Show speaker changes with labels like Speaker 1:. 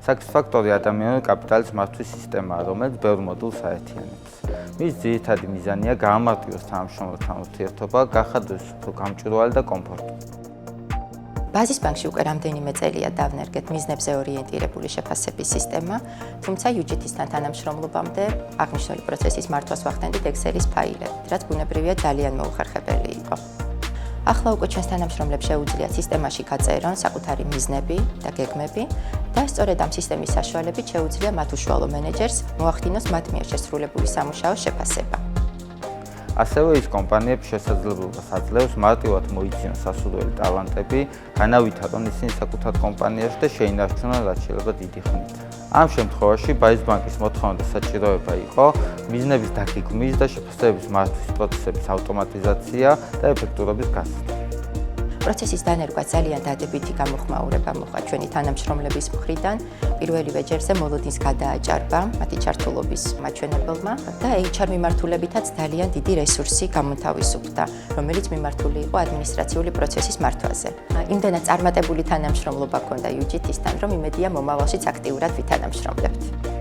Speaker 1: Satisfactory ადამიანური კაპიტალის მართვის სისტემაა, რომელიც ბევრ მოდულს აერთიანებს. მის ძირითადი მიზანია გაამარტივოს თანამშრომელთა ურთიერთობა, გახადოს უფრო გამჭვირვალე და კომფორტული.
Speaker 2: ბაზის ბანკში უკვე რამდენიმე წელია დავნერგეთ მიზნებზე ორიენტირებული შეფასების სისტემა, თუმცა UGT-სთან თანამშრომლობამდე აღნიშნული პროცესის მართვას ვახდენდით Excel-ის ფაილებით, რაც ბუნებრივია ძალიან მოუხერხებელი იყო. ახლა უკვე ჩვენს თანამშრომლებს შეუძლიათ სისტემაში გაწერონ საკუთარი მიზნები და გეგმები და სწორედ ამ სისტემის საშუალებით შეუძლია მათ უშუალო მენეჯერს მოახდინოს მათ მიერ შესრულებული სამუშაოს შეფასება.
Speaker 1: ასევე ის კომპანიებს შესაძლებლობას აძლევს მარტივად მოიცინონ სასურველი ტალანტები, განავითარონ ისინი საკუთარ კომპანიაში და შეინარჩუნონ რაც შეიძლება დიდი ხნით. ამ შემთხვევაში ბაზის ბანკის მოთხოვნა და საჭიროება იყო მიზნების დაგეგმვის და შეფასების მართვის პროცესების ავტომატიზაცია და ეფექტურობის გასწრება.
Speaker 2: პროცესის დანერგვა ძალიან დადებითი გამოხმაურება მოხდა ჩვენი თანამშრომლების მხრიდან. პირველივე ჯერზე მოლოდინს გადააჭარბა მათი ჩართულობის მაჩვენებელმა და HR მიმართულებითაც ძალიან დიდი რესურსი გამონთავისუფლდა, რომელიც მიმართული იყო ადმინისტრაციული პროცესის მართვაზე. იმდენად წარმატებული თანამშრომლობა ჰქონდა UGT-სთან, რომ იმედია მომავალშიც აქტიურად ვითანამშრომლებთ.